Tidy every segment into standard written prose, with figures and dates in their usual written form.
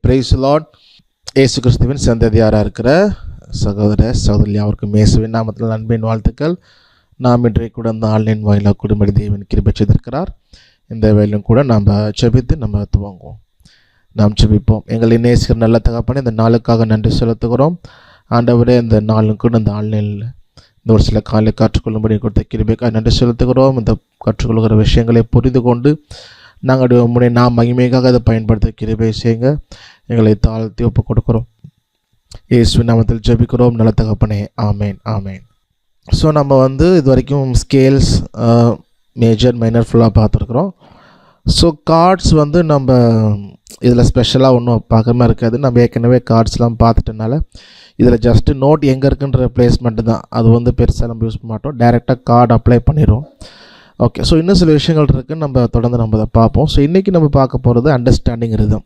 Price Lord. இயேசு கிறிஸ்துவின் சந்ததியாராக இருக்கிற சகோதர சகோதரி அவருக்கு இயேசுவின் நாமத்தில் அன்பின் வாழ்த்துக்கள். நாம் இன்றைக்கு கூட இந்த ஆன்லைன் வாயிலாக குடும்படி தேவன் கிருபை செய்திருக்கிறார். இந்த வேலையும் கூட நாம் ஜெபித்து நம்ம துவங்குவோம். நாம் ஜெபிப்போம். எங்களை நேசிக்கிற நல்ல தகப்பனே, இந்த நாளுக்காக நன்றி செலுத்துகிறோம். ஆண்டவரே, இந்த நாளும் கூட இந்த ஆன்லைனில் இந்த ஒரு சில காலை கற்றுக்கொள்ளும்படி கொடுத்த கிருபைக்காக நன்றி செலுத்துகிறோம். இந்த கற்றுக்கொள்கிற விஷயங்களை புரிந்து கொண்டு நாங்கள் நாம் மகிமைக்காக அதை பயன்படுத்த கிருபை செய்யுங்க. எங்களை தாழ்த்தி ஒப்பு கொடுக்குறோம். இயேசுவின் நாமத்தில் ஜெபிக்கிறோம் நல்ல தகப்பனே, ஆமேன் ஆமேன். ஸோ நம்ம இது வரைக்கும் ஸ்கேல்ஸ், மேஜர், மைனர் ஃபுல்லாக பார்த்துருக்குறோம். ஸோ கார்ட்ஸ் நம்ம இதில் ஸ்பெஷலாக ஒன்றும் பார்க்குற மாதிரி இருக்காது. நம்ம ஏற்கனவே கார்ட்ஸ்லாம் பார்த்துட்டனால இதில் ஜஸ்ட்டு நோட் எங்கே இருக்குன்ற பிளேஸ்மெண்ட்டு தான். அது பெருசாக நம்ம யூஸ் பண்ண மாட்டோம். டைரெக்டாக கார்டு அப்ளை பண்ணிடுவோம். ஓகே, ஸோ இன்னும் சில விஷயங்கள் இருக்குது, நம்ம தொடர்ந்து நம்ம அதை பார்ப்போம். ஸோ இன்றைக்கி நம்ம பார்க்க போகிறது அண்டர்ஸ்டாண்டிங் ரிதம்.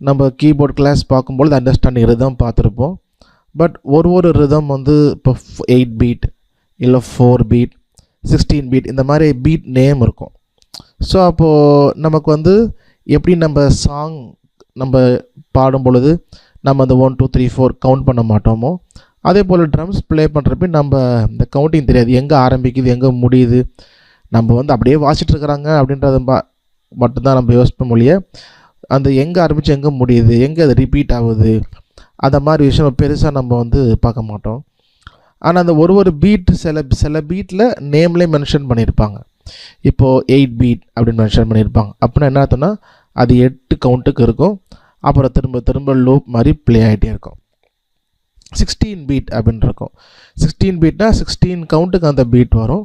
நம்ம கீபோர்ட் கிளாஸ் பார்க்கும்பொழுது அண்டர்ஸ்டாண்டிங் ரிதம் பார்த்துருப்போம். பட் ஒரு ரிதம் இப்போ 8 பீட் இல்லை 4 பீட் 16 பீட் இந்த மாதிரி பீட் நேம் இருக்கும். ஸோ அப்போது நமக்கு எப்படி நம்ம சாங் நம்ம பாடும் பொழுது நம்ம அந்த 1 2 3 4 கவுண்ட் பண்ண மாட்டோமோ, அதே போல் ட்ரம்ஸ் ப்ளே பண்ணுறப்ப நம்ம இந்த கவுண்டிங் தெரியாது, எங்கே ஆரம்பிக்குது எங்கே முடியுது. நம்ம அப்படியே வாசிட்டு இருக்கிறாங்க அப்படின்றத மட்டும்தான் நம்ம யோசிப்ப மொழிய, அந்த எங்கே ஆரம்பித்து எங்கே முடியுது, எங்கே அது ரிப்பீட் ஆகுது, அந்த மாதிரி விஷயம் பெருசாக நம்ம பார்க்க மாட்டோம். ஆனால் அந்த ஒரு பீட் சில பீட்டில் நேம்லேயே மென்ஷன் பண்ணியிருப்பாங்க. இப்போது 8 பீட் அப்படின்னு மென்ஷன் பண்ணியிருப்பாங்க. அப்படின்னா என்ன அர்த்தம்னா அது 8 கவுண்ட்டுக்கு இருக்கும். அப்புறம் திரும்ப லூப் மாதிரி ப்ளே ஆகிட்டே இருக்கும். 16 பீட் அப்படின்னு இருக்கும். 16 பீட்னா 16 கவுண்ட்டுக்கு அந்த பீட் வரும்.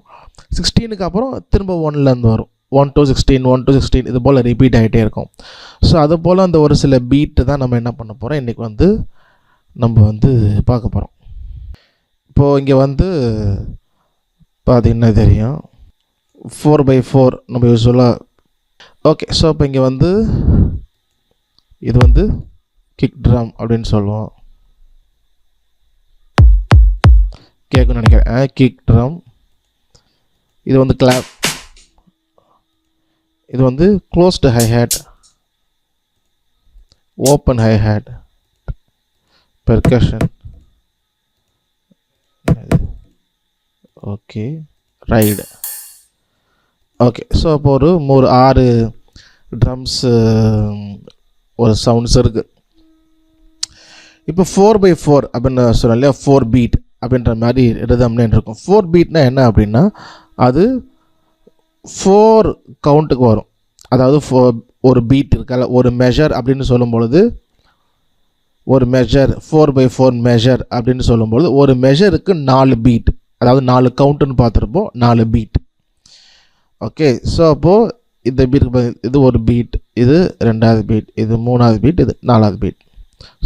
16க்கு அப்புறம் திரும்ப 1லேருந்து வரும். 1 to 16 1 to 16 இது போல் ரிப்பீட் ஆகிட்டே இருக்கும். ஸோ அது போல் அந்த ஒரு சில பீட்டு தான் நம்ம என்ன பண்ண போகிறோம் இன்றைக்கி நம்ம பார்க்க போகிறோம். இப்போது இங்கே பார்த்தீங்கன்னா தெரியும் 4/4 நம்ம யூஸ்வலாக. ஓகே, ஸோ இப்போ இங்கே இது கிக் ட்ரம் அப்படின்னு சொல்லுவோம். கேட்குன்னு நினைக்கிறேன். Kick drum. இது கிளாப். இது closed hi hat, open hi hat, percussion. Okay, ride. Okay, so அப்போ ஒரு 6 ட்ரம்ஸு ஒரு சவுண்ட்ஸ் இருக்குது. இப்போ 4/4 அப்படின்னு சொன்னோம் இல்லையா, 4 பீட் அப்படின்ற மாதிரி ரிதம்னு இருக்கும். 4 பீட்னா என்ன அப்படின்னா அது 4 கவுண்ட்டுக்கு வரும். அதாவது ஒரு பீட் இருக்கல, ஒரு மெஷர் அப்படின்னு சொல்லும் பொழுது, ஒரு மெஷர் 4/4 மெஷர் அப்படின்னு சொல்லும்பொழுது ஒரு மெஷருக்கு 4 பீட், அதாவது 4 கவுண்ட்டுன்னு பார்த்துருப்போம், 4 பீட். ஓகே, ஸோ அப்போது இந்த பீட் இது ஒரு பீட், இது 2வது பீட், இது 3வது பீட், இது 4வது பீட்.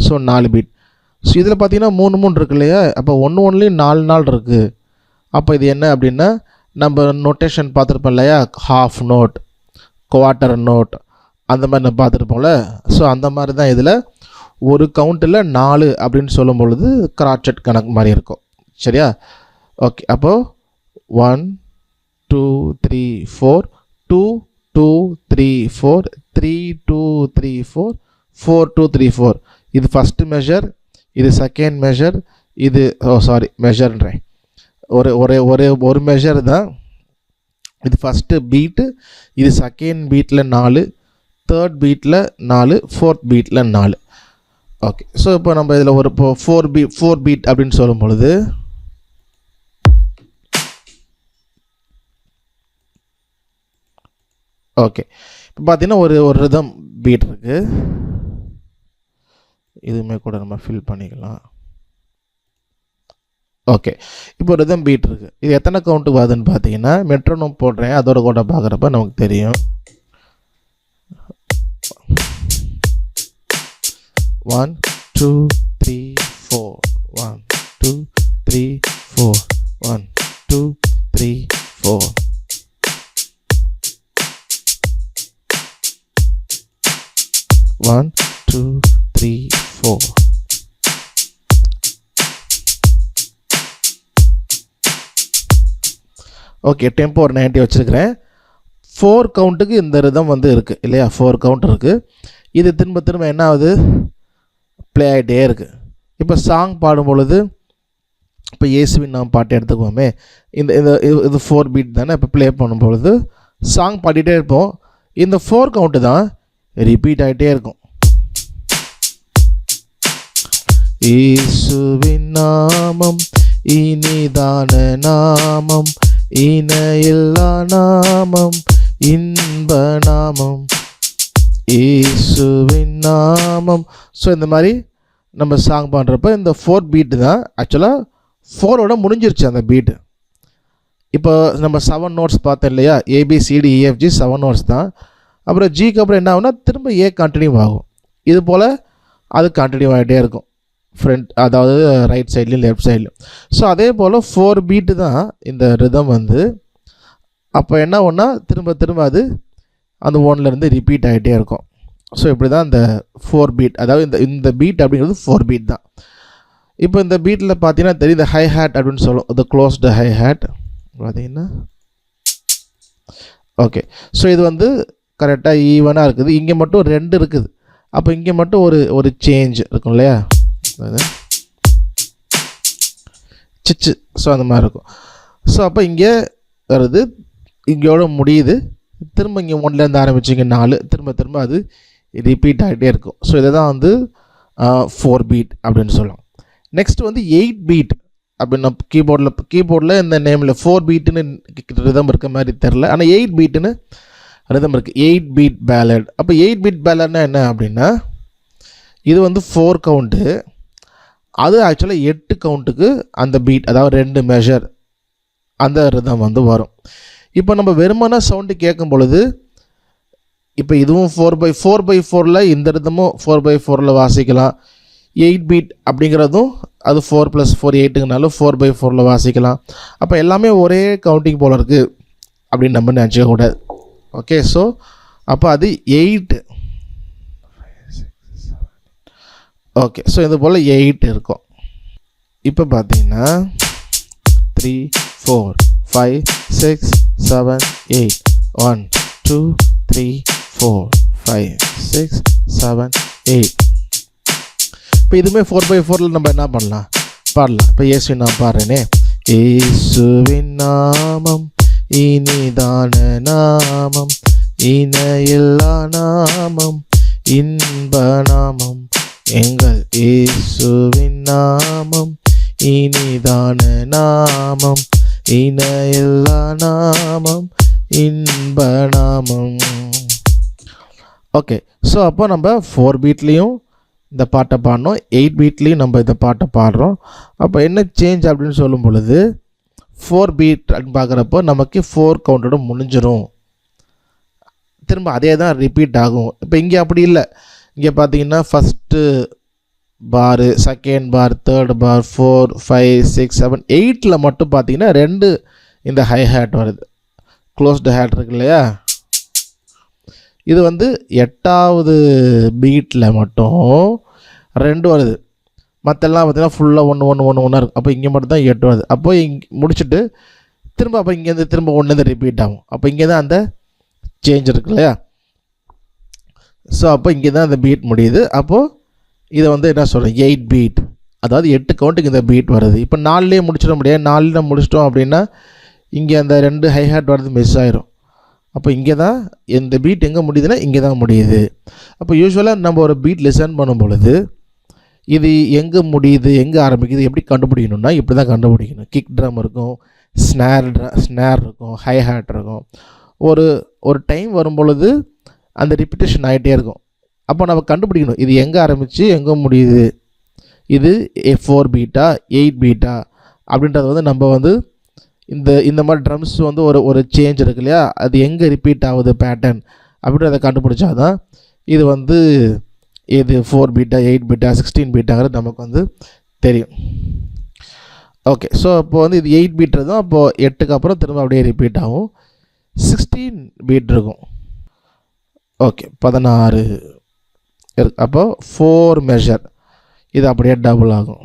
So 4 beat. ஸோ இதில் பார்த்தீங்கன்னா 3 இருக்கு இல்லையா, அப்போ ஒன்றுலேயும் 4 இருக்குது. அப்போ இது என்ன அப்படின்னா நம்ம நோட்டேஷன் பார்த்துருப்போம் இல்லையா, ஹாஃப் நோட், குவார்ட்டர் நோட், அந்த மாதிரி நம்ம பார்த்துருப்போம்ல. ஸோ அந்த மாதிரி தான் இதில் ஒரு கவுண்ட்டில் 4 அப்படின்னு சொல்லும் பொழுது கிராட்சட் கணக்கு மாதிரி இருக்கும். சரியா? ஓகே, அப்போது 1 2 3 4 2 2 3 4 3 2 3 4 4 2 3 4. இது ஃபஸ்ட்டு மெஷர், இது செகண்ட் மெஷர், இது மெஷர்ன்றேன், ஒரு மெஷர் தான். இது ஃபஸ்ட்டு பீட்டு, இது செகண்ட் பீட்டில் 4, தேர்ட் பீட்டில் 4, ஃபோர்த் பீட்டில் 4. ஓகே, ஸோ இப்போ நம்ம இதில் இப்போ 4 பீட் அப்படின்னு சொல்லும் பொழுது ஓகே, இப்போ பார்த்தீங்கன்னா ஒரு ரிதம் பீட் இருக்குது. இதுவுமே கூட நம்ம ஃபில் பண்ணிக்கலாம். ஓகே, இப்போ ரிதம் பீட் இருக்குது. இது எத்தனை கவுண்ட்டு வருதுன்னு பார்த்தீங்கன்னா மெட்ரோனோம் போடுறேன், அதோட கூட பார்க்குறப்ப நமக்கு தெரியும். 1 2 3 4 1 2 3 4 1 2 3 4. One, 2, 3, 4. ஓகே, டெம்போ ஒரு 90 வச்சுருக்கிறேன். 4 கவுண்ட்டுக்கு இந்த ரிதம் இருக்குது இல்லையா, 4 கவுண்ட் இருக்குது. இது திரும்ப திரும்ப என்ன ஆகுது, ப்ளே ஆகிட்டே இருக்குது. இப்போ சாங் பாடும் பொழுது, இப்போ இயேசுவின் நாம் பாட்டு எடுத்துக்குவோமே, இந்த இது 4 பீட் தானே. இப்போ ப்ளே பண்ணும்பொழுது சாங் பாடிட்டே இருப்போம், இந்த 4 கவுண்ட்டு தான் ரிப்பீட் ஆகிட்டே இருக்கும். இயேசுவின் நாமம் இனிதான நாமம், இணையில்லா நாமம், இன்ப நாமம், இயேசுவின் நாமம். ஸோ இந்த மாதிரி நம்ம சாங் பண்ணுறப்ப இந்த 4 பீட்டு தான் ஆக்சுவலாக 4ஓட முடிஞ்சிருச்சு அந்த பீட்டு. இப்போ நம்ம 7 நோட்ஸ் பார்த்தோம் இல்லையா, ABCDEFG 7 நோட்ஸ் தான். அப்புறம் ஜிக்கு அப்புறம் என்ன ஆகுனா திரும்ப ஏ கண்டினியூ ஆகும். இது போல் அது கண்டினியூ ஆகிட்டே இருக்கும், ஃப்ரண்ட் அதாவது ரைட் சைட்லேயும் லெஃப்ட் சைட்லையும். ஸோ அதே போல் 4 பீட்டு தான் இந்த ரிதம் வந்து. அப்போ என்ன ஒன்றா திரும்ப திரும்ப அது அந்த 1லேருந்து ரிப்பீட் ஆகிட்டே இருக்கும். ஸோ இப்படி தான் இந்த 4 பீட், அதாவது இந்த பீட் அப்படிங்கிறது 4 பீட் தான். இப்போ இந்த பீட்டில் பார்த்தீங்கன்னா தெரியும், இந்த ஹை ஹேட் அப்படின்னு சொல்லுவோம், இந்த க்ளோஸ்டு ஹை ஹேட் பார்த்தீங்கன்னா. ஓகே, ஸோ இது வந்து கரெக்டாக ஈவனாக இருக்குது. இங்கே மட்டும் 2 இருக்குது. அப்போ இங்கே மட்டும் ஒரு சேஞ்ச் இருக்கும் இல்லையா, சிச்சு. ஸோ அந்த மாதிரி இருக்கும். ஸோ அப்போ இங்கே வருது, இங்கேயோட முடியுது, திரும்ப இங்கே 1லேருந்து ஆரம்பிச்சிங்க 4, திரும்ப திரும்ப அது ரிப்பீட் ஆகிட்டே இருக்கும். ஸோ இதை தான் வந்து 4 பீட் அப்படின்னு சொல்லலாம். நெக்ஸ்ட் வந்து 8 பீட் அப்படின்னு கீபோர்டில் இந்த நேமில் 4 பீட்டுன்னு ரிதம் இருக்க மாதிரி தெரில, ஆனால் 8 பீட்டுன்னு ரிதம் இருக்குது. 8 பீட் பேலட். அப்போ 8 பீட் பேலட்னா என்ன அப்படின்னா, இது வந்து 4 கவுண்ட்டு, அது ஆக்சுவலாக 8 கவுண்ட்டுக்கு அந்த பீட், அதாவது 2 மெஷர் அந்த ரிதம் வந்து வரும். இப்போ நம்ம வெறுமனா சவுண்டு கேட்கும் பொழுது, இப்போ இதுவும் 4/4 இந்த ரிதமும் 4/4 வாசிக்கலாம். 8 பீட் அப்படிங்கிறதும் அது 4 + 4 8ங்கனாலும் 4/4 வாசிக்கலாம். அப்போ எல்லாமே ஒரே கவுண்டிங் போல் இருக்குது அப்படின்னு நம்ம நினச்சிக்க கூடாது. ஓகே, ஸோ அப்போ அது 8. ஓகே, ஸோ இது போல் 8 இருக்கும். இப்போ பார்த்தீங்கன்னா 3 4 5 6 7 8 1 2 3 4 5 6 7 8. இப்போ இதுவுமே 4/4 நம்ம என்ன பண்ணலாம், பாடலாம். இப்போ இயேசுவின் நான் பாடுறேனே, இயேசுவின் நாமம் இனிதான நாமம், இணையில்லா நாமம், இன்ப நாமம், எங்கள் இயேசுவின் நாமம் இனிதான நாமம், இணையில்லா நாமம், இன்ப நாமம். ஓகே, ஸோ அப்போ நம்ம 4 பீட்லேயும் இந்த பாட்டை பாடினோம், 8 பீட்லேயும் நம்ம இந்த பாட்டை பாடுறோம். அப்போ என்ன சேஞ்ச் அப்படின்னு சொல்லும் பொழுது, 4 பீட் அப்படின்னு பார்க்குறப்போ நமக்கு 4 கவுண்டோட முடிஞ்சிடும், திரும்ப அதே தான் ரிப்பீட் ஆகும். இப்போ இங்கே அப்படி இல்லை. இங்கே பார்த்தீங்கன்னா ஃபஸ்ட்டு பாரு, செகண்ட் பார், தேர்ட் பார், 4 5 6 7 8ல் மட்டும் பார்த்தீங்கன்னா 2 இந்த ஹை ஹேட் வருது, க்ளோஸ்டு ஹேட் இருக்கு இல்லையா. இது வந்து 8வது பீட்டில் மட்டும் 2 வருது, மற்றெல்லாம் பார்த்தீங்கன்னா ஃபுல்லாக 1 1 1 1 இருக்கும். அப்போ இங்கே மட்டும் தான் 8 வருது. அப்போ இங்கே முடிச்சுட்டு திரும்ப அப்போ இங்கேருந்து திரும்ப 1லேருந்து ரிப்பீட் ஆகும். அப்போ இங்கே தான் அந்த சேஞ்ச் இருக்கு இல்லையா. ஸோ அப்போ இங்கே தான் அந்த பீட் முடியுது. அப்போது இதை வந்து என்ன சொல்கிறேன், 8 பீட், அதாவது 8 கவுண்ட்டுக்கு இந்த பீட் வருது. இப்போ 4லேயே முடிச்சிட முடியாது. 4ல் முடிச்சிட்டோம் அப்படின்னா இங்கே அந்த 2 ஹை ஹேட் வரது மிஸ் ஆயிரும். அப்போ இங்கே தான் இந்த பீட் எங்கே முடியுதுன்னா இங்கே தான் முடியுது. அப்போ யூஸ்வலாக நம்ம ஒரு பீட் லிசன் பண்ணும் பொழுது இது எங்கே முடியுது எங்கே ஆரம்பிக்குது எப்படி கண்டுபிடிக்கணும்னா இப்படி தான் கண்டுபிடிக்கணும். கிக் ட்ரம் இருக்கும், ஸ்னேர் இருக்கும், ஹை ஹேட் இருக்கும். ஒரு டைம் வரும் பொழுது அந்த ரிப்பிட்டேஷன் ஆகிட்டே இருக்கும். அப்போ நம்ம கண்டுபிடிக்கணும் இது எங்கே ஆரம்பித்து எங்கே முடியுது, இது 4 பீட்டா 8 பீட்டா அப்படின்றது வந்து நம்ம வந்து இந்த மாதிரி ட்ரம்ஸ் வந்து ஒரு சேஞ்ச் இருக்கு இல்லையா, அது எங்கே ரிப்பீட் ஆகுது பேட்டர்ன் அப்படின்றத கண்டுபிடிச்சா தான் இது வந்து இது 4 பீட்டா 8 பீட்டா 16 பீட்டாங்கிறது நமக்கு வந்து தெரியும். ஓகே, ஸோ அப்போ வந்து இது 8 பீட் இருக்கும். அப்போது 8க்கு அப்புறம் திரும்ப அப்படியே ரிப்பீட் ஆகும். 16 பீட் இருக்கும். ஓகே, 16 இருக்கு. அப்போ 4 மெஷர், இது அப்படியே டபுள் ஆகும்.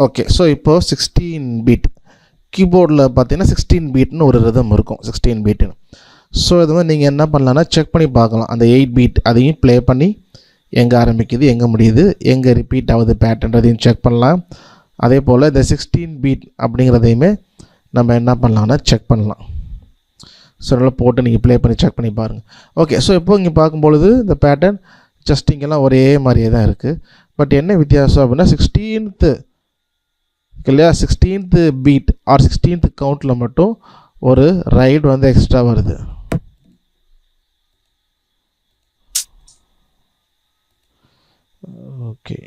ஓகே, ஸோ இப்போது 16 பீட் கீபோர்டில் பார்த்தீங்கன்னா 16 பீட்னு ஒரு ரிதம் இருக்கும், 16 பீட்டுன்னு. ஸோ இது மாதிரி நீங்கள் என்ன பண்ணலான்னா செக் பண்ணி பார்க்கலாம். அந்த 8 பீட் அதையும் ப்ளே பண்ணி எங்கே ஆரம்பிக்குது, எங்கே முடியுது, எங்கே ரிப்பீட் ஆகுது பேட்டர்ன்றதையும் செக் பண்ணலாம். அதே போல் இந்த 16 பீட் அப்படிங்கிறதையுமே நம்ம என்ன பண்ணலாம்னா செக் பண்ணலாம். ஸோ நல்லா போட்டு நீங்கள் ப்ளே பண்ணி செக் பண்ணி பாருங்கள். ஓகே, ஸோ இப்போ இங்கே பார்க்கும்பொழுது இந்த பேட்டர்ன் ஜஸ்ட் இங்கெல்லாம் ஒரே மாதிரியே தான் இருக்குது. பட் என்ன வித்தியாசம் அப்படின்னா 16th இல்லையா, 16th பீட் ஆர் 16th கவுண்டில் மட்டும் ஒரு ரைடு வந்து எக்ஸ்ட்ரா வருது. ஓகே,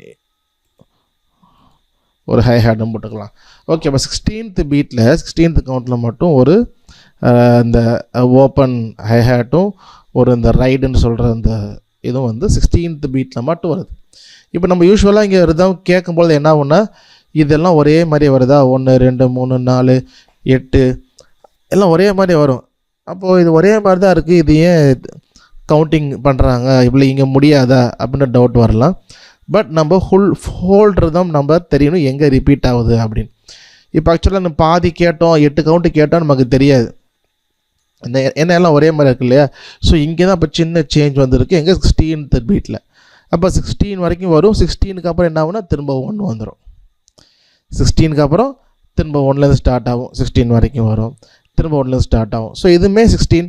ஒரு ஹை ஹேட்டும் போட்டுக்கலாம். ஓகே, இப்போ 16th பீட்டில் 16th கவுண்டில் மட்டும் ஒரு இந்த ஓப்பன் ஹை ஹேட்டும் ஒரு இந்த ரைடுன்னு சொல்கிற அந்த இதுவும் வந்து 16th பீட்டில் மட்டும் வருது. இப்போ நம்ம யூஸ்வலாக இங்கே ரிதம் கேட்கும்போது என்ன ஆகும்னா இதெல்லாம் ஒரே மாதிரி வருதா, 1 2 3 4 8 எல்லாம் ஒரே மாதிரி வரும். அப்போது இது ஒரே மாதிரி தான் இருக்குது, இது ஏன் கவுண்டிங் பண்ணுறாங்க இவ்வளோ இங்கே முடியாதா அப்படின்னு டவுட் வரலாம். பட் நம்ம ஹோல் ரிதம் நம்ம தெரியணும் எங்கே ரிப்பீட் ஆகுது அப்படின்னு. இப்போ ஆக்சுவலாக நம்ம பாதி கேட்டோம், 8 கவுண்ட்டு கேட்டோம், நமக்கு தெரியாது இந்த என்ன எல்லாம் ஒரே மாதிரி இருக்கு இல்லையா. ஸோ இங்கே தான் இப்போ சின்ன சேஞ்ச் வந்திருக்கு எங்கே 16th பீட்டில். அப்போ 16 வரைக்கும் வரும், 16க்கு அப்புறம் என்ன ஆகுனா திரும்ப 1 வந்துடும். 16க்கு அப்புறம் திரும்ப 1லேருந்து ஸ்டார்ட் ஆகும், 16 வரைக்கும் வரும், திரும்ப 1லேருந்து ஸ்டார்ட் ஆகும். ஸோ இதுவுமே 16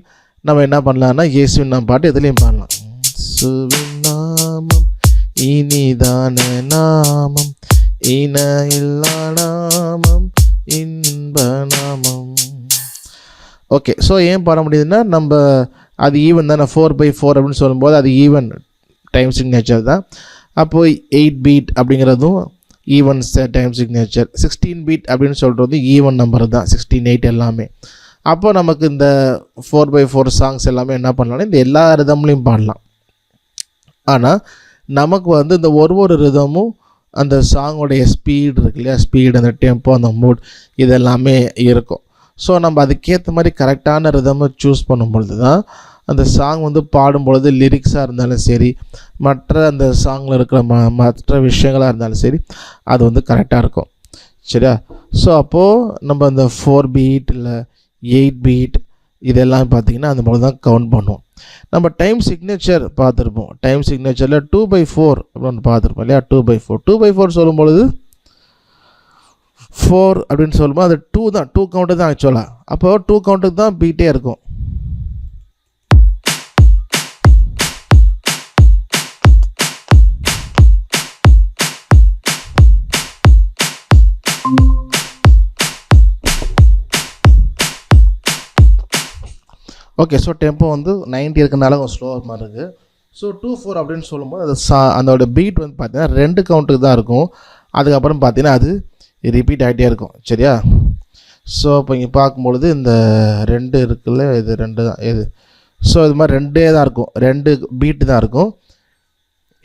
நம்ம என்ன பண்ணலான்னா இயேசுவின் நாம் பாட்டு எதுலேயும் பாடலாம். இயேசுவின் நாமம் இனிதான நாமம், இன இல்லா நாமம், இன்ப நாமம். ஓகே, ஸோ ஏன் பாட முடியுதுன்னா நம்ம அது ஈவன் தானே, 4/4 அப்படின்னு சொல்லும்போது அது ஈவன் டைம் சிக்னேச்சர் தான். அப்போது 8 பீட் அப்படிங்கிறதும் ஈவன் டைம் சிக்னேச்சர், 16 பீட் அப்படின்னு சொல்கிறது ஈவன் நம்பர் தான், 16 8 எல்லாமே. அப்போ நமக்கு இந்த 4/4 சாங்ஸ் எல்லாமே என்ன பண்ணலாம்னா இந்த எல்லா ரிதம்லையும் பாடலாம். ஆனால் நமக்கு வந்து இந்த ஒரு ரிதமும் அந்த சாங்கோடைய ஸ்பீடு இருக்கு இல்லையா, ஸ்பீடு, அந்த டெம்போ, அந்த மூட் இதெல்லாமே இருக்கும். ஸோ நம்ம அதுக்கேற்ற மாதிரி கரெக்டான ரிதமை சூஸ் பண்ணும்பொழுது தான் அந்த சாங் வந்து பாடும்பொழுது லிரிக்ஸாக இருந்தாலும் சரி, மற்ற அந்த சாங்கில் இருக்கிற மற்ற விஷயங்களாக இருந்தாலும் சரி, அது வந்து கரெக்டாக இருக்கும். சரியா? ஸோ அப்போது நம்ம அந்த 4 பீட் இல்லை 8 பீட் இதெல்லாம் பார்த்திங்கன்னா அந்த மாதிரி தான் கவுண்ட் பண்ணுவோம். நம்ம டைம் சிக்னேச்சர் பார்த்துருப்போம். டைம் சிக்னேச்சரில் 2/4 அப்படின்னு பார்த்துருப்போம் இல்லையா. 2/4 சொல்லும்பொழுது 4 அப்படின்னு சொல்லும்போது அது 2 தான், 2 கவுண்ட்டு தான் ஆக்சுவலாக. அப்போ 2 கவுண்ட்டுக்கு தான் பீட்டே இருக்கும். ஓகே, ஸோ டெம்போ வந்து 90 இருக்கிறனால கொஞ்சம் ஸ்லோவாக மாதிரி இருக்குது. ஸோ 2/4 அப்படின்னு சொல்லும்போது அது அதோட பீட் வந்து பார்த்தீங்கன்னா 2 கவுண்ட்டுக்கு தான் இருக்கும். அதுக்கப்புறம் பார்த்தீங்கன்னா அது ரிப்பீட் ஆகிட்டே இருக்கும். சரியா? ஸோ இப்போ இங்கே பார்க்கும்பொழுது இந்த 2 இருக்குல்ல, இது 2 தான் இது. ஸோ இது மாதிரி 2 தான் இருக்கும், 2 பீட்டு தான் இருக்கும்.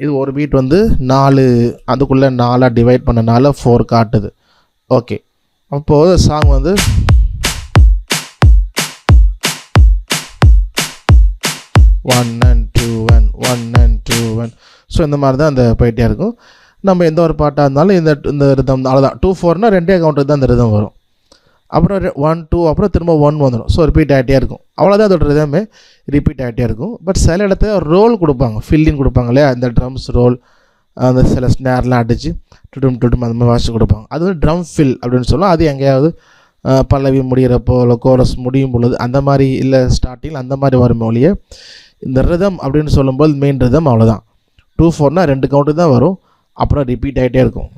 இது ஒரு பீட் வந்து 4 அதுக்குள்ளே 4 டிவைட் பண்ணனால 4 காட்டுது. ஓகே, அப்போது சாங் வந்து one and two one. So இந்த மாதிரி தான் அந்த போயிட்டே இருக்கும். நம்ம எந்த ஒரு பாட்டாக இருந்தாலும் இந்த ரிதம் அவ்வளோதான். 2/4னா 2 கவுண்ட்டுக்கு தான் இந்த ரிதம் வரும். அப்புறம் 1 2 அப்புறம் திரும்ப 1 வந்துடும். ஸோ ரிப்பீட் ஆகிட்டே இருக்கும். அவ்வளோதான் அதோட ரிதமே ரிப்பீட் ஆகிட்டே இருக்கும். பட் சில இடத்துல ரோல் கொடுப்பாங்க, ஃபில்லிங் கொடுப்பாங்க இல்லையா, இந்த ட்ரம்ஸ் ரோல், அந்த சில ஸ்னேர்லாம் அடித்து டுடும் அந்த மாதிரி வாசிச்சு கொடுப்பாங்க. அது வந்து ட்ரம் ஃபில் அப்படின்னு சொல்லலாம். அது எங்கேயாவது பல்லவி முடிகிறப்போ இல்லை கோரஸ் முடியும் பொழுது அந்த மாதிரி, இல்லை ஸ்டார்டிங்கில் அந்த மாதிரி வரும் ஒழிய இந்த ரிதம் அப்படின்னு சொல்லும்போது மெயின் ரிதம் அவ்வளோதான். 2/4னா 2 கவுண்ட்டு தான் வரும், அப்புறம் ரிப்பீட் ஆகிட்டே இருக்கும்.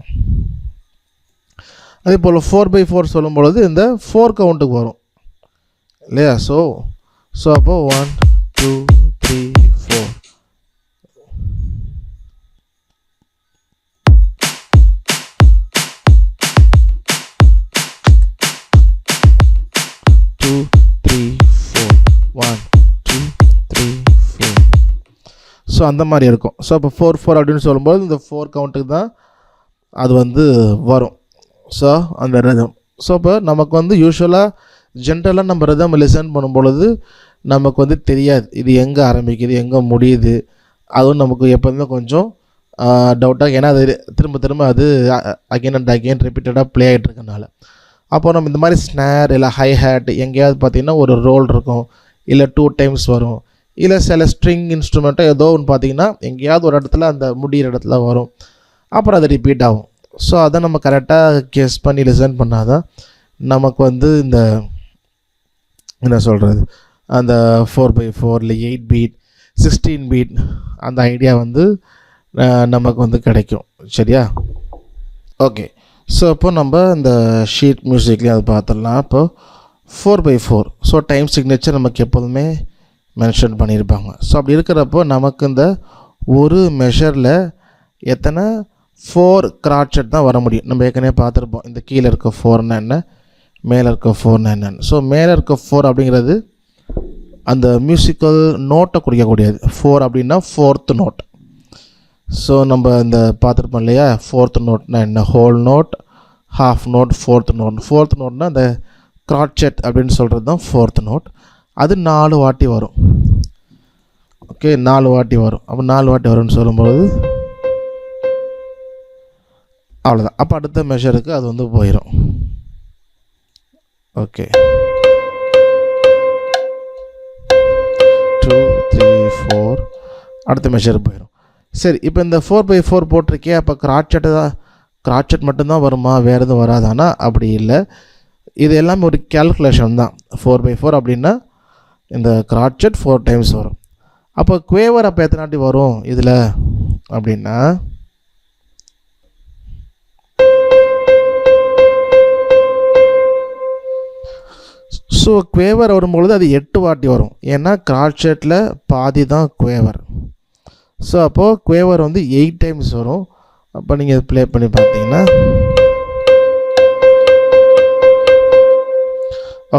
அதே போல் 4/4 சொல்லும்பொழுது இந்த 4 கவுண்ட்டுக்கு வரும் இல்லையா. ஸோ அப்போது 1 2 3 4. ஸோ அந்த மாதிரி இருக்கும். ஸோ இப்போ 4/4 அப்படின்னு சொல்லும்போது இந்த 4 கவுண்ட்டுக்கு தான் அது வந்து வரும். ஸோ அந்த ரிதம். ஸோ இப்போ நமக்கு வந்து யூஸ்வலாக ஜென்ரலாக நம்ம ரிதம் லிசன் பண்ணும்பொழுது நமக்கு வந்து தெரியாது இது எங்கே ஆரம்பிக்குது எங்கே முடியுது. அதுவும் நமக்கு எப்போதுமே கொஞ்சம் டவுட்டாக, ஏன்னா அது திரும்ப திரும்ப அது அகெயின் அண்ட் அகெயின் ரிப்பீட்டடாக ப்ளே ஆகிட்டு இருக்கனால. அப்போ நம்ம இந்த மாதிரி ஸ்னேர் இல்லை ஹை ஹேட் எங்கேயாவது பார்த்திங்கன்னா ஒரு ரோல் இருக்கும், இல்லை 2 டைம்ஸ் வரும், இல்லை சில ஸ்ட்ரிங் இன்ஸ்ட்ருமெண்ட்டோ ஏதோ ஒன்று பார்த்திங்கன்னா எங்கேயாவது ஒரு இடத்துல அந்த முடிகிற இடத்துல வரும், அப்புறம் அது ரிப்பீட் ஆகும். ஸோ அதை நம்ம கரெக்டாக கெஸ் பண்ணி லிசன் பண்ணால் தான் நமக்கு வந்து இந்த என்ன சொல்கிறது அந்த 4x4 இல்லை 8 பீட் 16 பீட் அந்த ஐடியா வந்து நமக்கு வந்து கிடைக்கும். சரியா? ஓகே. ஸோ இப்போ நம்ம இந்த ஷீட் மியூசிக்லேயும் அது பார்த்துடலாம். இப்போ 4x4 ஸோ டைம் சிக்னேச்சர் நமக்கு எப்போதுமே மென்ஷன் பண்ணியிருப்பாங்க. ஸோ அப்படி இருக்கிறப்போ நமக்கு இந்த ஒரு மெஷரில் எத்தனை 4 கிராட்சட் தான் வர முடியும். நம்ம ஏற்கனவே பார்த்துருப்போம் இந்த கீழே இருக்க 4னா என்ன, மேலே இருக்க 4னா என்னன்னு. ஸோ மேலே இருக்க 4 அப்படிங்கிறது அந்த மியூசிக்கல் நோட்டை குறிக்கக்கூடியது. 4 அப்படின்னா 4th நோட். ஸோ நம்ம இந்த பார்த்துருப்போம் இல்லையா, 4th நோட்னா என்ன, whole note, half note, 4th note. 4th நோட்னா அந்த கிராட்சட் அப்படின்னு சொல்கிறது தான் 4th நோட். அது 4 வாட்டி வரும். ஓகே, 4 வாட்டி வரும். அப்போ 4 வாட்டி வரும்னு சொல்லும்போது அவ்வளோதான். அப்போ அடுத்த மெஷருக்கு அது வந்து போயிடும். ஓகே, 2 3 4 அடுத்த மெஷருக்கு போயிடும். சரி, இப்போ இந்த 4x4 போட்டிருக்கே, அப்போ கிராட்சட் மட்டும்தான் வருமா, வேறு எதுவும் வராதானா? அப்படி இல்லை, இது எல்லாமே ஒரு கேல்குலேஷன் தான். 4x4 அப்படின்னா இந்த கிராட்சட் 4 டைம்ஸ் வரும். அப்போ குவேவர் அப்போ எத்தனை வாட்டி வரும் இதில் அப்படின்னா, ஸோ குவேவர் வரும்பொழுது அது 8 வாட்டி வரும். ஏன்னா கிராட்சட்டில் பாதி தான் குவேவர். ஸோ அப்போது குவேவர் வந்து 8 டைம்ஸ் வரும். அப்போ நீங்கள் ப்ளே பண்ணி பார்த்தீங்கன்னா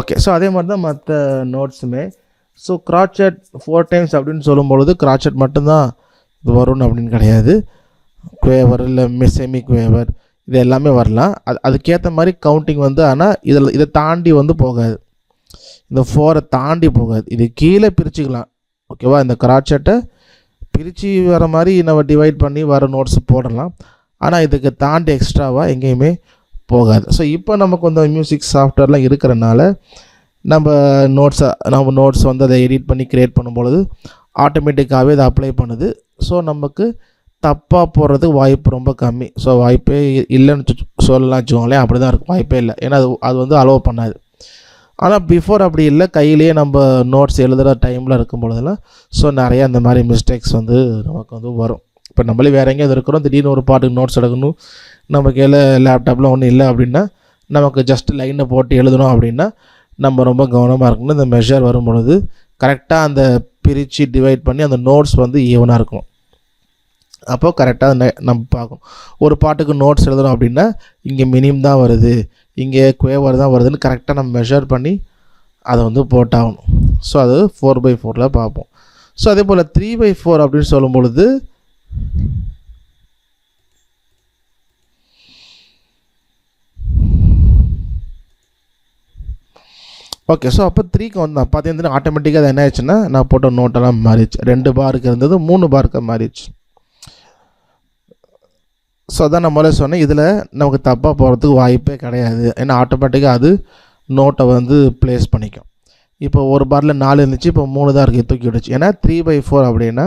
ஓகே. ஸோ அதே மாதிரி தான் மற்ற நோட்ஸுமே. ஸோ கிராட்சட் 4 டைம்ஸ் அப்படின்னு சொல்லும்பொழுது கிராட்சட் மட்டும்தான் இது வரும்னு அப்படின்னு கிடையாது. குவேவர் இல்லை செமி குவேவர் இது எல்லாமே வரலாம். அதுக்கேற்ற மாதிரி கவுண்டிங் வந்து, ஆனால் இதை தாண்டி வந்து போகாது, இந்த 4 தாண்டி போகாது. இது கீழே பிரிச்சுக்கலாம். ஓகேவா? இந்த கிராட்சட்டை பிரித்து வர மாதிரி நம்ம டிவைட் பண்ணி வர நோட்ஸ் போடலாம். ஆனால் இதுக்கு தாண்டி எக்ஸ்ட்ராவாக எங்கேயுமே போகாது. ஸோ இப்போ நமக்கு வந்து மியூசிக் சாஃப்ட்வேர்லாம் இருக்கிறனால நம்ம நோட்ஸ் வந்து அதை எடிட் பண்ணி க்ரியேட் பண்ணும்பொழுது ஆட்டோமேட்டிக்காகவே அதை அப்ளை பண்ணுது. ஸோ நமக்கு தப்பாக போடுறதுக்கு வாய்ப்பு ரொம்ப கம்மி. ஸோ வாய்ப்பே இல்லைன்னு சொல்லலாம் வச்சுக்கோங்களேன். அப்படி தான் இருக்கும், வாய்ப்பே இல்லை. ஏன்னா அது வந்து அலோவ் பண்ணாது. ஆனால் பிஃபோர் அப்படி இல்லை, கையிலேயே நம்ம நோட்ஸ் எழுதுகிற டைமில் இருக்கும் பொழுதெல்லாம் ஸோ நிறைய அந்த மாதிரி மிஸ்டேக்ஸ் வந்து நமக்கு வந்து வரும். இப்போ நம்மளே வேறு எங்கேயாவது இருக்கிறோம், திடீர்னு ஒரு பாட்டுக்கு நோட்ஸ் எடுக்கணும், நம்ம கையில் லேப்டாப்பில் ஒன்றும் இல்லை அப்படின்னா நமக்கு ஜஸ்ட் லைனை போட்டு எழுதணும் அப்படின்னா நம்ம ரொம்ப கவனமாக இருக்கணும். இந்த மெஷர் வரும் பொழுது கரெக்டாக அந்த பிரித்து டிவைட் பண்ணி அந்த நோட்ஸ் வந்து ஈவனாக இருக்கும். அப்போது கரெக்டாக நம்ம பார்க்கணும். ஒரு பாட்டுக்கு நோட்ஸ் எழுதுகிறோம் அப்படின்னா இங்கே மினிமம் தான் வருது, இங்கே குவேவர் தான் வருதுன்னு கரெக்டாக நம்ம மெஷர் பண்ணி அதை வந்து போட்டாகணும். ஸோ அது 4x4 பார்ப்போம். ஸோ அதே போல் 3x4 அப்படின்னு சொல்லும் பொழுது ஓகே. ஸோ அப்போ 3க்கு வந்தான் பார்த்தீங்கன்னா ஆட்டோமேட்டிக்காக அது என்ன ஆயிடுச்சுன்னா, நான் போட்ட நோட்டெல்லாம் மாறிடுச்சு. 2 பாருக்கு இருந்தது 3 பாருக்கு மாறிடுச்சு. ஸோ அதான் நான் முதல்ல சொன்னேன், இதில் நமக்கு தப்பாக போகிறதுக்கு வாய்ப்பே கிடையாது. ஏன்னா ஆட்டோமேட்டிக்காக அது நோட்டை வந்து ப்ளேஸ் பண்ணிக்கும். இப்போ ஒரு பாரில் 4 இருந்துச்சு, இப்போ 3 தான் இருக்குது, தூக்கி விடுச்சு. ஏன்னா 3x4 அப்படின்னா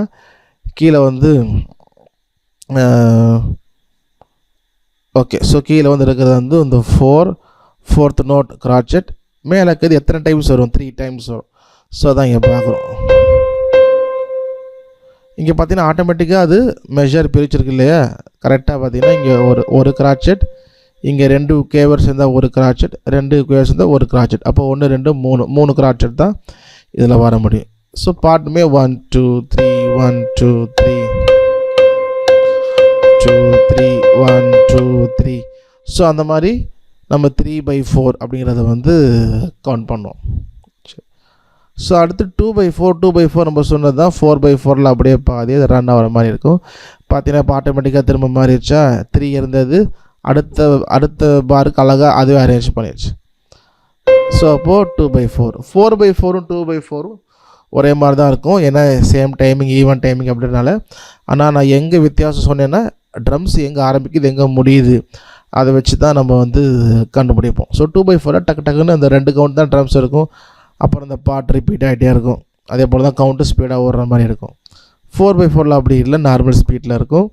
கீழே வந்து ஓகே. ஸோ கீழே வந்து இருக்கிறது வந்து இந்த 4th நோட் கிராட்சட், மேலே இருக்கிறது எத்தனை டைம்ஸ் வரும், 3 டைம்ஸ் வரும். ஸோ அதான் இங்கே பார்க்குறோம். இங்கே பார்த்தீங்கன்னா ஆட்டோமேட்டிக்காக அது மெஷர் பிரிச்சிருக்கு இல்லையா, கரெக்டாக பார்த்தீங்கன்னா இங்கே ஒரு கிராட்சட், இங்கே 2 கேவர்ஸ் இருந்தால் ஒரு கிராட்சட், 2 கேவர்ஸ் இருந்தால் ஒரு கிராட்சட். அப்போ 1 2 3 கிராட்சட் தான் இதில் வர முடியும். ஸோ பாட்டுமே 1 2 3 1 2 3 2 3 1 2 3. ஸோ அந்த மாதிரி நம்ம 3x4 அப்படிங்கிறத வந்து கவுண்ட் பண்ணோம். ஸோ அடுத்து 2x4 நம்ம சொன்னது தான் 4x4 அப்படியே பாதி அது ரன் ஆகிற மாதிரி இருக்கும். பார்த்தீங்கன்னா இப்போ ஆட்டோமேட்டிக்காக திரும்ப மாறிடுச்சா, 3 இருந்தது அடுத்த பாருக்கு அழகாக அதுவே அரேஞ்ச் பண்ணிடுச்சு. ஸோ அப்போது 2x4 4x4 2x4 ஒரே மாதிரி தான் இருக்கும், ஏன்னா சேம் டைமிங் ஈவன் டைமிங் அப்படின்றனால. ஆனால் நான் எங்கே வித்தியாசம் சொன்னேன்னா ட்ரம்ஸ் எங்கே ஆரம்பிக்குது எங்கே முடியுது அதை வச்சு தான் நம்ம வந்து கண்டுபிடிப்போம். ஸோ 2/4 டக்கு டக்குன்னு அந்த 2 கவுண்ட் தான் ட்ரம்ஸ் இருக்கும். அப்புறம் அந்த பாட் ரிப்பீட் ஆகிட்டே இருக்கும். அதே போல் தான் கவுண்ட்டு ஸ்பீடாக ஓடுற மாதிரி இருக்கும். 4/4 அப்படி இல்லை, நார்மல் ஸ்பீடில் இருக்கும்.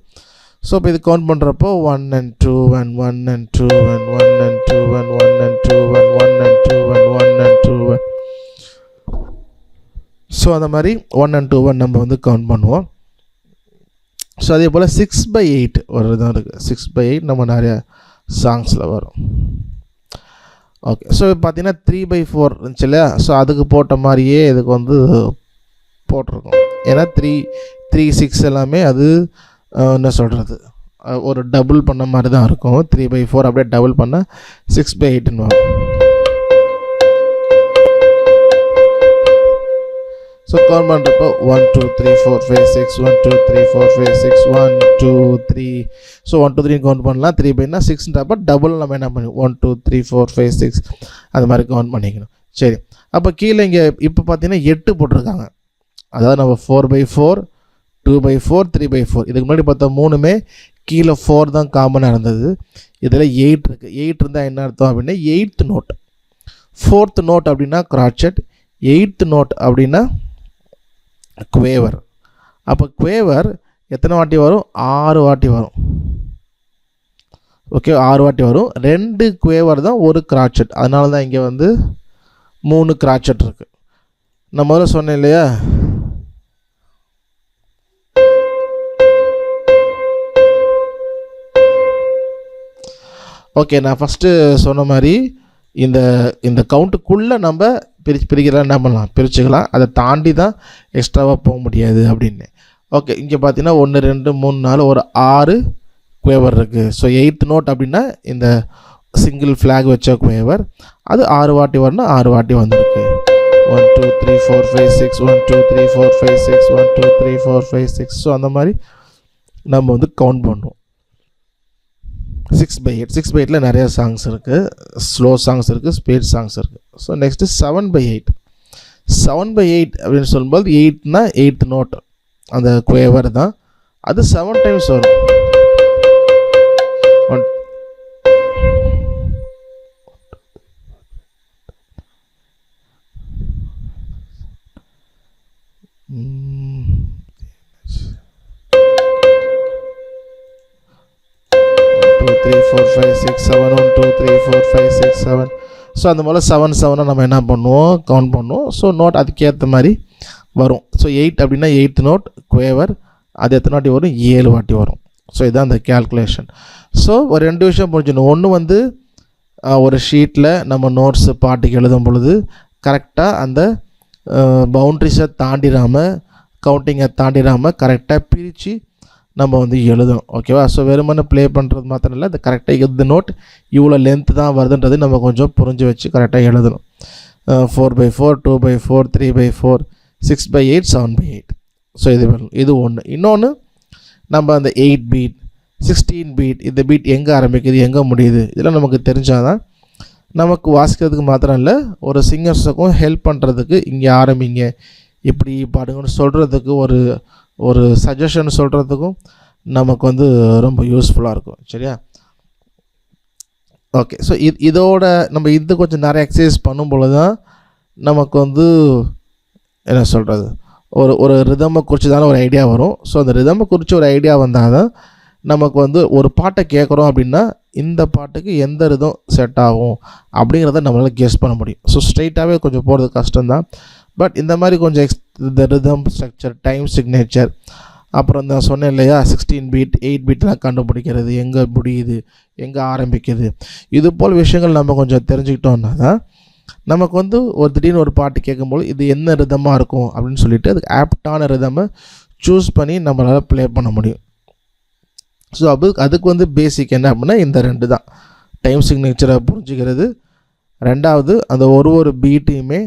ஸோ இப்போ இது கவுண்ட் பண்ணுறப்போ 1 and 2 and 1 and 2 and 1 and 2 and 1 and 2 and 1 and 2 and 1 and 2 and. So அந்த மாதிரி 1 and 2 1 நம்ம வந்து கவுண்ட் பண்ணுவோம். ஸோ அதே போல் 6/8 ஒரு இதாக இருக்குது. 6/8 நம்ம நிறைய சாங்ஸில் வரும். ஓகே, ஸோ பார்த்தீங்கன்னா 3/4 இருந்துச்சு இல்லையா? ஸோ அதுக்கு போட்ட மாதிரியே இதுக்கு வந்து போட்டிருக்கோம். ஏன்னா 3 6 எல்லாமே அது என்ன சொல்கிறது, ஒரு டபுள் பண்ண மாதிரி தான் இருக்கும். 3/4 அப்படியே டபுள் பண்ண 6/8ன்னு வரும். ஸோ கவுண்ட் பண்ணுறப்போ 1 2 3 4 5 6 1 2 3 4 5 6 1 2 3. ஸோ 1 2 3 கவுண்ட் பண்ணலாம். 3/8னா 6ன்றப்போ டபுள் நம்ம என்ன பண்ணி 1 2 3 4 5 6 அது மாதிரி கவுண்ட் பண்ணிக்கணும். சரி, அப்போ கீழே இங்கே இப்போ பார்த்தீங்கன்னா 8 போட்டிருக்காங்க. அதாவது நம்ம 4/4 2/4 3/4 இதுக்கு முன்னாடி பார்த்தா மூணுமே கீழே 4 தான் காமனாக இருந்தது. இதில் 8 இருக்குது. 8 இருந்தால் என்ன அர்த்தம் அப்படின்னா 8th நோட். 4th நோட் அப்படின்னா கிராட்செட், 8th நோட் அப்படின்னா குவேவர். அப்போ குவேவர் எத்தனை வாட்டி வரும்? 6 வாட்டி வரும். ஓகே, 6 வாட்டி வரும். 2 குவேவர் தான் ஒரு கிராட்செட். அதனால தான் இங்கே வந்து 3 கிராட்செட் இருக்குது. நான் முதல்ல சொன்னேன் இல்லையா, ஓகே, நான் ஃபஸ்ட்டு சொன்ன மாதிரி இந்த கவுண்ட்டுக்குள்ளே நம்ம பிரிக்கலாம், என்ன பண்ணலாம், பிரிச்சுக்கலாம். அதை தாண்டி தான் எக்ஸ்ட்ராவாக போக முடியாது அப்படின்னு. ஓகே, இங்கே பார்த்தீங்கன்னா 1 2 3 4 ஒரு 6 குவேவர் இருக்குது. ஸோ 8th நோட் அப்படின்னா இந்த சிங்கிள் ஃப்ளாக் வச்ச குவேவர் அது 6 வாட்டி வரணும். 6 வாட்டி வந்திருக்கு. 1 2 3 4 5 6 1 2 3 4 5 6 1 2 3 4 5 6. ஸோ அந்த மாதிரி நம்ம வந்து கவுண்ட் பண்ணுவோம். 6/8 6/8ல் நிறைய சாங்ஸ் இருக்குது. ஸ்லோ சாங்ஸ் இருக்குது, ஸ்பீட் சாங்ஸ் இருக்குது. ஸோ நெக்ஸ்ட்டு 7/8 7/8 அப்படின்னு சொல்லும்போது 8னா 8th நோட் அந்த குவேவர் தான். அது 7 டைம்ஸ் வரும். ஸோ அந்த போல் 7 7 நம்ம என்ன பண்ணுவோம், கவுண்ட் பண்ணுவோம். ஸோ நோட் அதுக்கேற்ற மாதிரி வரும். ஸோ 8 அப்படின்னா 8th நோட் குவேவர் அது எத்தனை வாட்டி வரும்? 7 வாட்டி வரும். ஸோ இதுதான் அந்த கேல்குலேஷன். ஸோ ஒரு 2 விஷயம் புரிஞ்சுக்கணும். ஒன்று வந்து ஒரு ஷீட்டில் நம்ம நோட்ஸு பாட்டுக்கு எழுதும் பொழுது கரெக்டாக அந்த பவுண்ட்ரிஸை தாண்டிடாமல், கவுண்டிங்கை தாண்டிடாமல் கரெக்டாக பிரித்து நம்ம வந்து எழுதணும். ஓகேவா? ஸோ வெறுமனே ப்ளே பண்ணுறது மாத்திரம் இல்லை, அது கரெக்டாக இந்த நோட் இவ்வளோ லென்த்து தான் வருதுன்றது நம்ம கொஞ்சம் புரிஞ்சு வச்சு கரெக்டாக எழுதணும். 4/4 2/4 3/4 6/8 7/8. ஸோ இது ஒன்று. இன்னொன்று, நம்ம அந்த 8 பீட் 16 பீட் இந்த பீட் எங்கே ஆரம்பிக்குது எங்கே முடியுது இதெல்லாம் நமக்கு தெரிஞ்சால் தான் நமக்கு வாசிக்கிறதுக்கு மாத்திரம் இல்லை, ஒரு சிங்கர்ஸுக்கும் ஹெல்ப் பண்ணுறதுக்கு இங்கே ஆரம்பிங்க இப்படி பாடுங்கன்னு சொல்கிறதுக்கு ஒரு சஜஷன் சொல்கிறதுக்கும் நமக்கு வந்து ரொம்ப யூஸ்ஃபுல்லாக இருக்கும். சரியா? ஓகே, ஸோ இதோட நம்ம இது கொஞ்சம் நிறைய எக்ஸசைஸ் பண்ணும்பொழுது தான் நமக்கு வந்து என்ன சொல்கிறது, ஒரு ரிதமை குறித்து தானே ஒரு ஐடியா வரும். ஸோ அந்த ரிதமை குறித்து ஒரு ஐடியா வந்தால் தான் நமக்கு வந்து ஒரு பாட்டை கேட்குறோம் அப்படின்னா இந்த பாட்டுக்கு எந்த ரிதம் செட் ஆகும் அப்படிங்கிறத நம்மளால் கெஸ் பண்ண முடியும். ஸோ ஸ்ட்ரைட்டாகவே கொஞ்சம் போகிறது கஷ்டம்தான். பட் இந்த மாதிரி கொஞ்சம் இந்த ரிதம் ஸ்ட்ரக்சர், டைம் சிக்னேச்சர், அப்புறம் இந்த சொன்னேன் இல்லையா 16 பீட் 8 பீட்லாம் கண்டுபிடிக்கிறது, எங்கே முடியுது எங்கே ஆரம்பிக்குது, இது போல் விஷயங்கள் நம்ம கொஞ்சம் தெரிஞ்சுக்கிட்டோம்னா தான் நமக்கு வந்து ஒரு திடீர்னு ஒரு பாட்டு கேட்கும்போது இது என்ன ரிதமாக இருக்கும் அப்படின்னு சொல்லிட்டு அதுக்கு ஆப்டான ரிதமை சூஸ் பண்ணி நம்மளால் ப்ளே பண்ண முடியும். ஸோ அதுக்கு வந்து பேசிக் என்ன அப்படின்னா இந்த 2 தான். டைம் சிக்னேச்சரை புரிஞ்சுக்கிறது, ரெண்டாவது அந்த ஒரு பீட்டையுமே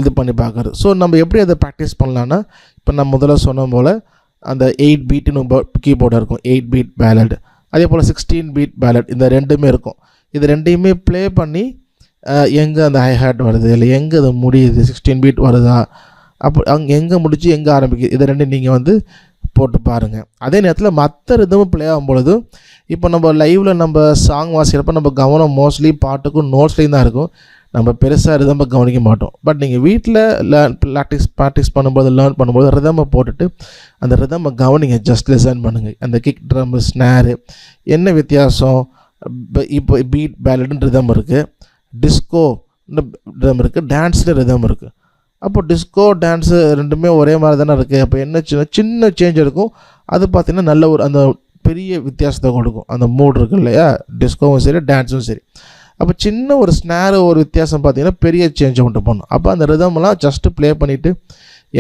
இது பண்ணி பார்க்குறது. ஸோ நம்ம எப்படி அதை ப்ராக்டிஸ் பண்ணலான்னா, இப்போ நான் முதல்ல சொன்ன போல் அந்த 8 பீட்டுன்னு கீபோர்டு இருக்கும், 8 பீட் பேலட், அதே போல் 16 பீட் பேலட், இந்த ரெண்டுமே இருக்கும். இது ரெண்டையுமே ப்ளே பண்ணி எங்கே அந்த ஹைஹாட் வருது இல்லை எங்கே அது முடியுது, 16 பீட் வருதா அப்போ அங்கே எங்கே முடிச்சு எங்கே ஆரம்பிக்குது, இதை ரெண்டு நீங்கள் வந்து போட்டு பாருங்கள். அதே நேரத்தில் மற்ற ரிதமும் ப்ளே ஆகும் பொழுது, இப்போ நம்ம லைவில் நம்ம சாங் வாசிக்கிறப்ப நம்ம கவனம் மோஸ்ட்லி பாட்டுக்கும் நோட்ஸ்லேயும் தான் இருக்கும். நம்ம பெருசாக ரிதமை கவனிக்க மாட்டோம். பட் நீங்கள் வீட்டில் ப்ராக்டிஸ் பண்ணும்போது, லேர்ன் பண்ணும்போது ரிதமை போட்டுட்டு அந்த ரிதமை கவனிங்க. ஜஸ்ட் லிசன் பண்ணுங்கள். அந்த கிக் ட்ரம், ஸ்னேரு என்ன வித்தியாசம். இப்போ பீட் பேலட்னு ரிதம் இருக்குது, டிஸ்கோ ரிதம் இருக்குது, டான்ஸில் ரிதம் இருக்குது. அப்போ டிஸ்கோ டான்ஸு ரெண்டுமே ஒரே மாதிரி தானே இருக்குது. அப்போ என்ன சின்ன சேஞ்ச் இருக்கும். அது பார்த்திங்கன்னா நல்ல ஒரு அந்த பெரிய வித்தியாசத்தை கொடுக்கும். அந்த மூட் இருக்குது இல்லையா, டிஸ்கோவும் சரி டான்ஸும் சரி. அப்போ சின்ன ஒரு ஸ்னேரு ஒரு வித்தியாசம் பார்த்திங்கன்னா பெரிய சேஞ்சை உண்டு பண்ணும். அப்போ அந்த ரிதமெல்லாம் ஜஸ்ட்டு ப்ளே பண்ணிவிட்டு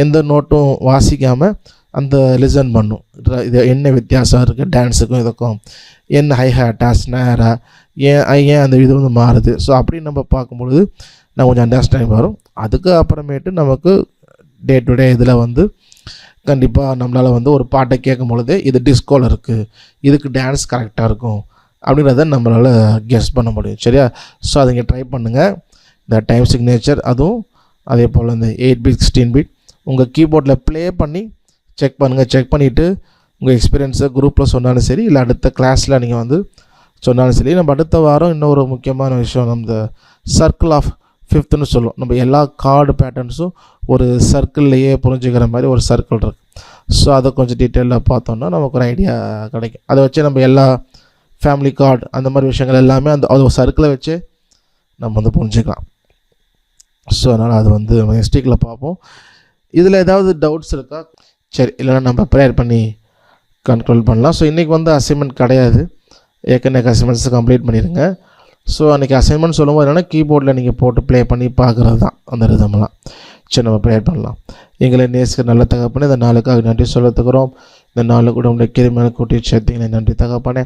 எந்த நோட்டும் வாசிக்காமல் அந்த லிசன் பண்ணும். இது என்ன வித்தியாசம் இருக்குது டான்ஸுக்கும் இதுக்கும், என்ன ஹைஹேட்டா ஸ்னேரா, ஏன் அந்த இது வந்து மாறுது. ஸோ அப்படின்னு நம்ம பார்க்கும்பொழுது நம்ம கொஞ்சம் அண்டர்ஸ்டாண்டிங் வரும். அதுக்கு அப்புறமேட்டு நமக்கு டே டு டே இதில் வந்து கண்டிப்பாக நம்மளால் வந்து ஒரு பாட்டை கேட்கும் பொழுது இது டிஸ்கோவில் இருக்குது, இதுக்கு டான்ஸ் கரெக்டாக இருக்கும் அப்படின்றத நம்மளால் கெஸ் பண்ண முடியும். சரியா? ஸோ அதை இங்கே ட்ரை பண்ணுங்கள். இந்த டைம் சிக்னேச்சர் அதுவும் அதே போல் இந்த 8 பிட் 16 பிட் உங்கள் கீபோர்டில் ப்ளே பண்ணி செக் பண்ணுங்கள். செக் பண்ணிவிட்டு உங்கள் எக்ஸ்பீரியன்ஸை குரூப்பில் சொன்னாலும் சரி, இல்லை அடுத்த கிளாஸில் நீங்கள் வந்து சொன்னாலும் சரி. நம்ம அடுத்த வாரம் இன்னொரு முக்கியமான விஷயம், நம்ம சர்க்கிள் ஆஃப் ஃபிஃப்த்துன்னு சொல்லுவோம். நம்ம எல்லா கார்டு பேட்டர்ன்ஸும் ஒரு சர்க்கிள்லையே புரிஞ்சுக்கிற மாதிரி ஒரு சர்க்கிள் இருக்குது. ஸோ அதை கொஞ்சம் டீட்டெயிலாக பார்த்தோன்னா நமக்கு ஒரு ஐடியா கிடைக்கும். அதை வச்சு நம்ம எல்லா ஃபேமிலி கார்டு அந்த மாதிரி விஷயங்கள் எல்லாமே அது சர்க்கிளை வச்சு நம்ம வந்து புரிஞ்சுக்கலாம். ஸோ அதனால் அது வந்து நெக்ஸ்ட் வீக்கில் பார்ப்போம். இதில் ஏதாவது டவுட்ஸ் இருக்கா? சரி, இல்லைனா நம்ம ப்ரேயர் பண்ணி கண்ட்ரோல் பண்ணலாம். ஸோ இன்றைக்கி வந்து அசைன்மெண்ட் கிடையாது. ஏற்கனவே அசைன்மெண்ட்ஸை கம்ப்ளீட் பண்ணிடுங்க. ஸோ அன்றைக்கி அசைன்மெண்ட் சொல்லும்போது என்னென்னா கீபோர்டில் நீங்கள் போட்டு ப்ளே பண்ணி பார்க்குறது தான் அந்த ரிதமெல்லாம். சரி, நம்ம ப்ரேயர் பண்ணலாம். எங்களை நேசிக்கிற நல்ல தகப்பனே, இந்த நாளுக்காக நன்றி சொல்லத்துக்கிறோம். இந்த நாளில் கூட உங்களுடைய கிருமையான கூட்டி சேர்த்தீங்களே நன்றி தகப்பனே.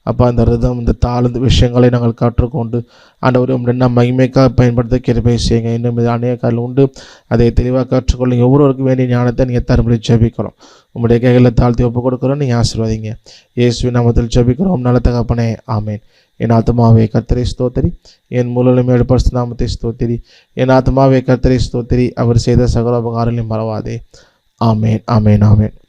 அப்போ அந்த ரிதம், இந்த தாழ்ந்த விஷயங்களை நாங்கள் கற்றுக்கொண்டு ஆண்டவரே உங்களுடைய மகிமைக்காக பயன்படுத்த கிருபை செய்யுங்க. இன்னும் இது அநேக காலம் உண்டு, அதை தெளிவாக கற்றுக்கொள்ளுங்க. ஒவ்வொருவருக்கும் வேண்டிய ஞானத்தை நீங்கள் தரும்படி ஜெபிக்கிறோம். உங்களுடைய கைகளில் தாழ்த்தி ஒப்பு கொடுக்குறோம். நீங்கள் ஆசீர்வதிங்க. இயேசுவின் நாமத்தில் ஜெபிக்கிறோம் நல்ல தகப்பனே, ஆமேன். என் ஆத்மாவே கர்த்தரை ஸ்தோத்திரி, என் முழுமையோடு பரிசுத்த நாமத்தை ஸ்தோத்திரி. என் ஆத்மாவே கர்த்தரை ஸ்தோத்திரி, அவர் செய்த சகல உபகாரங்களையும் மறவாதே. ஆமேன், ஆமேன், ஆமேன்.